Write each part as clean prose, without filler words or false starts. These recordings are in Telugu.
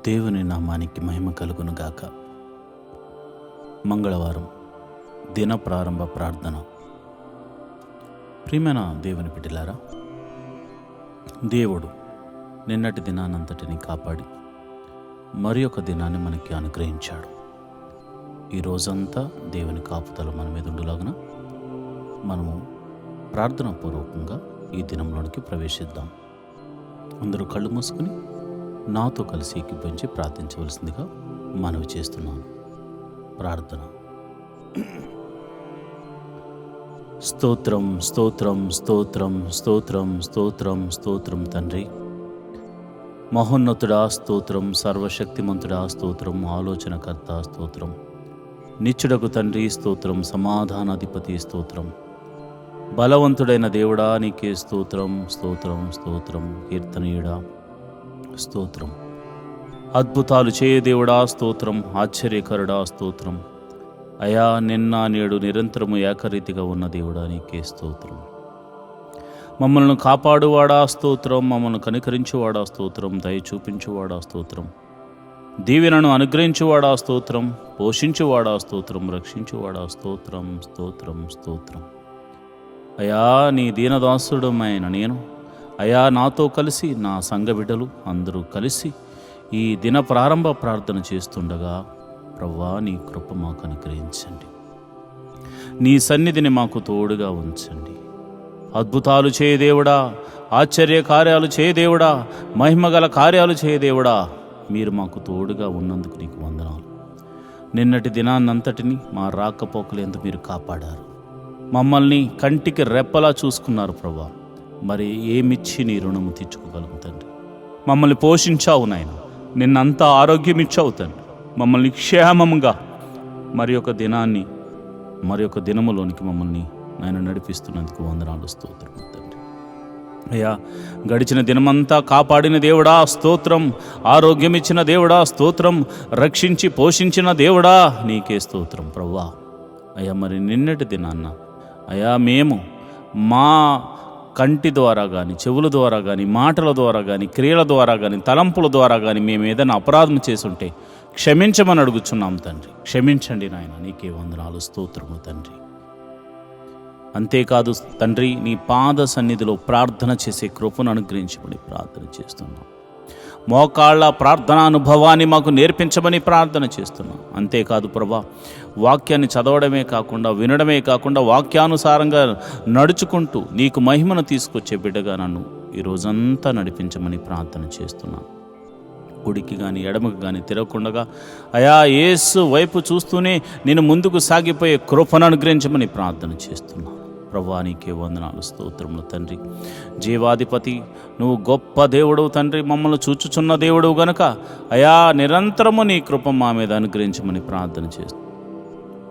దేవుని నామానికి మహిమ కలుగును గాక. మంగళవారం దిన ప్రారంభ ప్రార్థన. ప్రియమైన దేవుని బిడ్డలారా, దేవుడు నిన్నటి దినానంతటిని కాపాడి మరి ఒక దినాన్ని మనకి అనుగ్రహించాడు. ఈ రోజంతా దేవుని కాపుదల మన మీద ఉండులాగున మనము ప్రార్థనా పూర్వకంగా ఈ దినంలోనికి ప్రవేశిద్దాం. అందరూ కళ్ళు మూసుకుని నాతో కలిసి ఏకీభవించి ప్రార్థించవలసిందిగా మనవి చేస్తున్నాను. ప్రార్థన. స్తోత్రం స్తోత్రం స్తోత్రం స్తోత్రం స్తోత్రం స్తోత్రం తండ్రి, మహోన్నతుడా స్తోత్రం, సర్వశక్తిమంతుడా స్తోత్రం, ఆలోచనకర్త స్తోత్రం, నిత్యుడకు తండ్రి స్తోత్రం, సమాధానాధిపతి స్తోత్రం, బలవంతుడైన దేవుడా నీకే స్తోత్రం స్తోత్రం స్తోత్రం, కీర్తనీయుడా స్తోత్రం, అద్భుతాలు చేయ దేవుడా స్తోత్రం, ఆశ్చర్యకరుడా స్తోత్రం, అయా నిన్న నేడు నిరంతరము ఏకరీతిగా ఉన్న దేవుడా నీకే స్తోత్రం, మమ్మల్ని కాపాడువాడా స్తోత్రం, మమ్మల్ని కనికరించువాడా స్తోత్రం, దయ చూపించువాడా స్తోత్రం, దీవెనను అనుగ్రహించువాడా స్తోత్రం, పోషించువాడా స్తోత్రం, రక్షించువాడా స్తోత్రం స్తోత్రం స్తోత్రం. అయా నీ దీనదాసుడమైన నేను, అయా నాతో కలిసి నా సంఘ బిడ్డలు అందరూ కలిసి ఈ దిన ప్రారంభ ప్రార్థన చేస్తుండగా ప్రభువా నీ కృప మాకు అనుగ్రహించండి, నీ సన్నిధిని మాకు తోడుగా ఉంచండి. అద్భుతాలు చేయదేవుడా, ఆశ్చర్య కార్యాలు చేయదేవుడా, మహిమగల కార్యాలు చేయదేవుడా, మీరు మాకు తోడుగా ఉన్నందుకు నీకు వందనాలు. నిన్నటి దినాన్నంతటిని మా రాకపోకలేందుకు మీరు కాపాడారు, మమ్మల్ని కంటికి రెప్పలా చూసుకున్నారు ప్రభువా. మరి ఏమిచ్చి నీ రుణము తీర్చుకోగలము తండ్రి? మమ్మల్ని పోషించావు నాయన, నిన్నంతా ఆరోగ్యం ఇచ్చావు తండ్రి, మమ్మల్ని క్షేమంగా మరి ఒక దినాన్ని మరి ఒక దినములోనికి మమ్మల్ని నాయన నడిపిస్తున్నందుకు వందనాలు స్తోత్రం తండ్రి. అయ్యా గడిచిన దినమంతా కాపాడిన దేవుడా స్తోత్రం, ఆరోగ్యం ఇచ్చిన దేవుడా స్తోత్రం, రక్షించి పోషించిన దేవుడా నీకే స్తోత్రం ప్రభువా. అయ్యా మరి నిన్నటి దినాన్న అయా మేము మా కంటి ద్వారా కానీ, చెవుల ద్వారా కానీ, మాటల ద్వారా కానీ, క్రియల ద్వారా కానీ, తలంపుల ద్వారా కానీ మేము ఏదైనా అపరాధం చేసుంటే క్షమించమని అడుగుచున్నాం తండ్రి. క్షమించండి నాయన, నీకే వందనాలు స్తోత్రము తండ్రి. అంతేకాదు తండ్రి, నీ పాద సన్నిధిలో ప్రార్థన చేసే కృపను అనుగ్రహించమని ప్రార్థన చేస్తున్నాం. మోకాళ్ళ ప్రార్థనా అనుభవాన్ని మాకు నేర్పించమని ప్రార్థన చేస్తున్నాం. అంతేకాదు ప్రభా, వాక్యాన్ని చదవడమే కాకుండా, వినడమే కాకుండా, వాక్యానుసారంగా నడుచుకుంటూ నీకు మహిమను తీసుకొచ్చే బిడ్డగా నన్ను ఈ రోజంతా నడిపించమని ప్రార్థన చేస్తున్నాను. కుడికి కానీ ఎడమకు కానీ తిరగకుండా అయా యేసు వైపు చూస్తూనే నేను ముందుకు సాగిపోయే కృపను అనుగ్రహించమని ప్రార్థన చేస్తున్నాను. ప్రభువా నీకే వందనాలు స్తోత్రములు తండ్రి. జీవాధిపతి నువ్వు గొప్ప దేవుడు తండ్రి, మమ్మల్ని చూచుచున్న దేవుడు గనుక అయా నిరంతరము నీ కృప మా మీద అనుగ్రహించమని ప్రార్థన చేస్తూ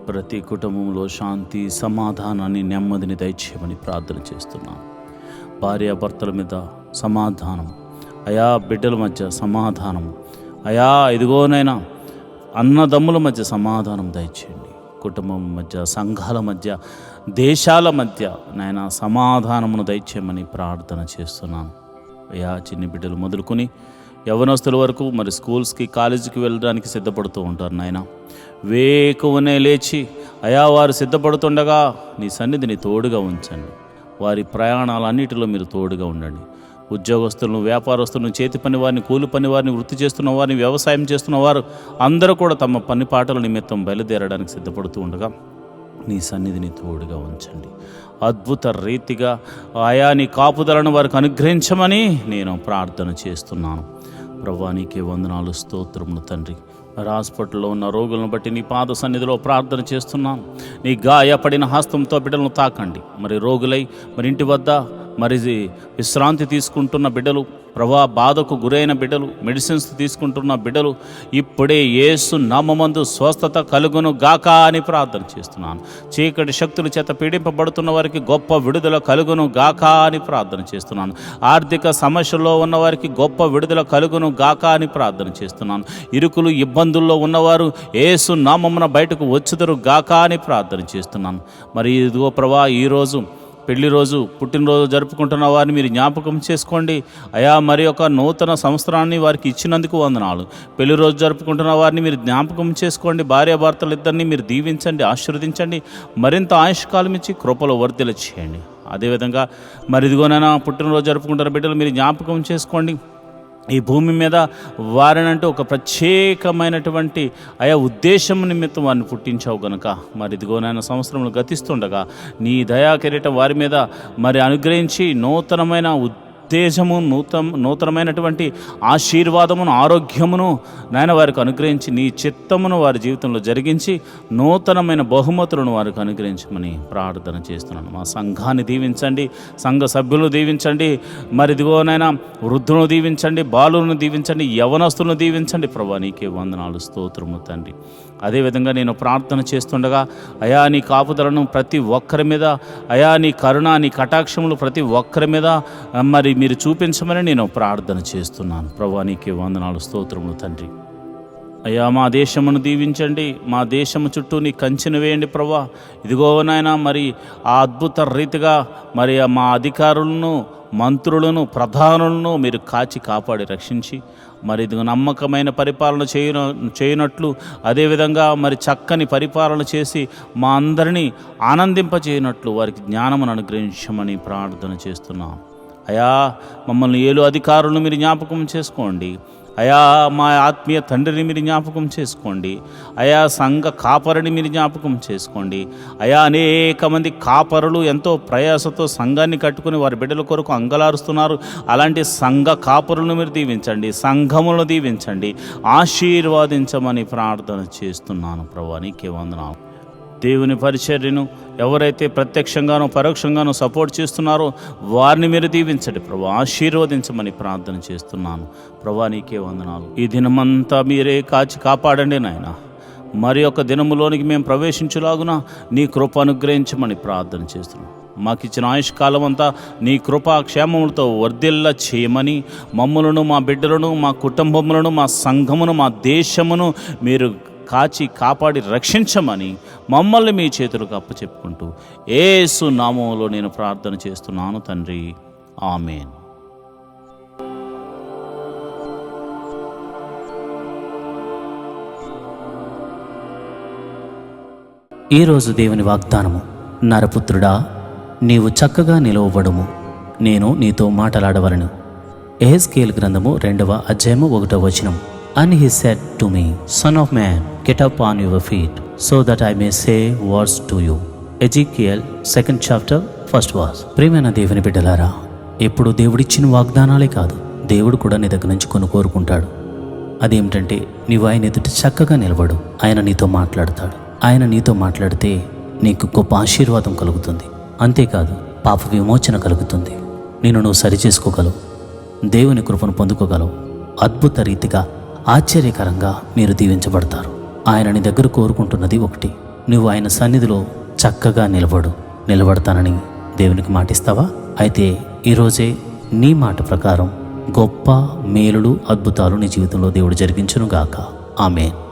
ప్రతి కుటుంబంలో శాంతి, సమాధానాన్ని, నెమ్మదిని దయచేయమని ప్రార్థన చేస్తున్నాను. భార్యాభర్తల మీద సమాధానం, అయా బిడ్డల మధ్య సమాధానం, అయా ఇదిగోనైనా అన్నదమ్ముల మధ్య సమాధానం దయచేయండి. కుటుంబం మధ్య, సంఘాల మధ్య, దేశాల మధ్య నాయన సమాధానమును దయచేయమని ప్రార్థన చేస్తున్నాను. అయా చిన్ని బిడ్డలు మొదలుకొని యవనస్తుల వరకు మరి స్కూల్స్కి, కాలేజీకి వెళ్ళడానికి సిద్ధపడుతూ ఉంటారు నాయన. వేకువనే లేచి అయా వారు సిద్ధపడుతుండగా నీ సన్నిధిని తోడుగా ఉంచండి. వారి ప్రయాణాలన్నిటిలో మీరు తోడుగా ఉండండి. ఉద్యోగస్తులను, వ్యాపారస్తులను, చేతి పని వారిని, కూలి పని వారిని, వృత్తి చేస్తున్న వారిని, వ్యవసాయం చేస్తున్న వారు అందరూ కూడా తమ పని పాటల నిమిత్తం బయలుదేరడానికి సిద్ధపడుతూ ఉండగా నీ సన్నిధిని తోడుగా ఉంచండి. అద్భుత రీతిగా ఆయా నీ కాపుదలను వారికి అనుగ్రహించమని నేను ప్రార్థన చేస్తున్నాను. ప్రభువా నీకే వందనాలు స్తోత్రములు తండ్రి. మరి హాస్పిటల్లో ఉన్న రోగులను బట్టి నీ పాద సన్నిధిలో ప్రార్థన చేస్తున్నాను. నీ గాయపడిన హస్తంతో బిడ్డలను తాకండి. మరి రోగులై మరి ఇంటి వద్ద మరి విశ్రాంతి తీసుకుంటున్న బిడ్డలు, ప్రభా బాధకు గురైన బిడ్డలు, మెడిసిన్స్ తీసుకుంటున్న బిడ్డలు ఇప్పుడే యేసు నామమందు స్వస్థత కలుగును గాక అని ప్రార్థన చేస్తున్నాను. చీకటి శక్తుల చేత పీడింపబడుతున్న వారికి గొప్ప విడుదల కలుగును గాక అని ప్రార్థన చేస్తున్నాను. ఆర్థిక సమస్యల్లో ఉన్న వారికి గొప్ప విడుదల కలుగును గాక అని ప్రార్థన చేస్తున్నాను. ఇరుకులు ఇబ్బందుల్లో ఉన్నవారు యేసు నామమున బయటకు వచ్చుదురు గాక అని ప్రార్థన చేస్తున్నాను. మరి ఇదిగో ప్రభా ఈరోజు పెళ్లి రోజు పుట్టినరోజు జరుపుకుంటున్న వారిని మీరు జ్ఞాపకం చేసుకోండి అయా. మరి ఒక నూతన సంవత్సరాన్ని వారికి ఇచ్చినందుకు వందనాలు. పెళ్లి రోజు జరుపుకుంటున్న వారిని మీరు జ్ఞాపకం చేసుకోండి. భార్యాభర్తలు ఇద్దరిని మీరు దీవించండి, ఆశీర్వదించండి, మరింత ఆయుష్కాలం ఇచ్చి కృపలో వర్ధిల్ల చేయండి. అదేవిధంగా మరి ఇదిగోనైనా పుట్టినరోజు జరుపుకుంటున్న బిడ్డలు మీరు జ్ఞాపకం చేసుకోండి. ఈ భూమి మీద వారినంటూ ఒక ప్రత్యేకమైనటువంటి ఆయా ఉద్దేశం నిమిత్తం వారిని పుట్టించావు గనుక మరి ఇదిగోనైనా సంవత్సరములు గతిస్తుండగా నీ దయా కిరీటం వారి మీద మరి అనుగ్రహించి నూతనమైన ఉద్దేశము, నూతనమైనటువంటి ఆశీర్వాదమును, ఆరోగ్యమును నాయన వారికి అనుగ్రహించి నీ చిత్తమును వారి జీవితంలో జరిగించి నూతనమైన బహుమతులను వారికి అనుగ్రహించమని ప్రార్థన చేస్తున్నాను. మా సంఘాన్ని దీవించండి, సంఘ సభ్యులను దీవించండి, మరి ఇదిగోనైనా వృద్ధులను దీవించండి, బాలులను దీవించండి, యవనస్తులను దీవించండి. ప్రభా నీకే వందనాలు, స్తోత్రము తండ్రి. అదేవిధంగా నేను ప్రార్థన చేస్తుండగా అయా నీ కాపుదలను ప్రతి ఒక్కరి మీద, అయా నీ కరుణ, నీ కటాక్షములు ప్రతి ఒక్కరి మీద మరి మీరు చూపించమని నేను ప్రార్థన చేస్తున్నాను. ప్రభా నీకే వందనాలు, స్తోత్రములు తండ్రి. అయ్యా మా దేశమును దీవించండి, మా దేశము చుట్టూ నీ కంచెను వేయండి ప్రభా. ఇదిగో నాయన మరి ఆ అద్భుత రీతిగా మరి మా అధికారులను, మంత్రులను, ప్రధానులను మీరు కాచి కాపాడి రక్షించి మరి ఇదిగో నమ్మకమైన పరిపాలన చేయనట్లు, అదేవిధంగా మరి చక్కని పరిపాలన చేసి మా అందరినీ ఆనందింపచేయనట్లు వారికి జ్ఞానమును అనుగ్రహించమని ప్రార్థన చేస్తున్నాం. అయా మమ్మల్ని ఏలు అధికారులను మీరు జ్ఞాపకం చేసుకోండి. అయా మా ఆత్మీయ తండ్రిని మీరు జ్ఞాపకం చేసుకోండి. అయా సంఘ కాపరిని మీరు జ్ఞాపకం చేసుకోండి. అయా అనేక మంది కాపరులు ఎంతో ప్రయాసతో సంఘాన్ని కట్టుకుని వారి బిడ్డల కొరకు అంగలారుస్తున్నారు. అలాంటి సంఘ కాపరులను మీరు దీవించండి, సంఘములను దీవించండి, ఆశీర్వాదించమని ప్రార్థన చేస్తున్నాను. ప్రభువా నీకే వందనాలు. దేవుని పరిచర్యను ఎవరైతే ప్రత్యక్షంగానో పరోక్షంగానో సపోర్ట్ చేస్తున్నారో వారిని మీరు దీవించండి ప్రభు, ఆశీర్వదించమని ప్రార్థన చేస్తున్నాను. ప్రభా నీకే వందనాలు. ఈ దినమంతా మీరే కాచి కాపాడండి నాయన. మరి ఒక దినములోనికి మేము ప్రవేశించులాగున నీ కృప అనుగ్రహించమని ప్రార్థన చేస్తున్నాం. మాకిచ్చిన ఆయుష్కాలం అంతా నీ కృపా క్షేమములతో వర్ధిల్ల చేయమని మమ్మలను, మా బిడ్డలను, మా కుటుంబములను, మా సంఘమును, మా దేశమును మీరు కాచి కాపాడి రక్షించమని మమ్మల్ని మీ చేతులకు అప్పచెప్పుకుంటూ యేసు నామములో నేను ప్రార్థన చేస్తున్నాను తండ్రి, ఆమేన్. ఈరోజు దేవుని వాగ్దానము: నరపుత్రుడా, నీవు చక్కగా నిలవబడుము, నేను నీతో మాటలాడవలను. యెహెజ్కేలు గ్రంథము 2వ అధ్యాయము 1వ వచనం. And he said to me, Son of man, get up on your feet, so that I may say words to you. Ezekiel 2nd chapter 1st verse. ప్రియమైన దేవుని బిడ్డలారా, ఎప్పుడు దేవుడిచ్చిన వాగ్దానాలే కాదు, దేవుడు కూడా నీ దగ్గర నుంచి కొన్ని కోరుకుంటాడు. అదేమిటంటే నీవు ఆయన ఎదుట చక్కగా నిలబడు. ఆయన నీతో మాట్లాడతాడు. ఆయన నీతో మాట్లాడితే నీకు గొప్ప ఆశీర్వాదం కలుగుతుంది. అంతేకాదు, పాప విమోచన కలుగుతుంది. నువ్వు సరిచేసుకోగలవు, దేవుని కృపను పొందుకోగలవు. అద్భుత రీతిగా, ఆశ్చర్యకరంగా మీరు దీవించబడతారు. ఆయన నీ దగ్గర కోరుకుంటున్నది ఒకటి: నువ్వు ఆయన సన్నిధిలో చక్కగా నిలబడతానని దేవునికి మాటిస్తావా? అయితే ఈరోజే నీ మాట ప్రకారం గొప్ప మేలులు, అద్భుతాలు నీ జీవితంలో దేవుడు జరిగించునుగాక. ఆమేన్.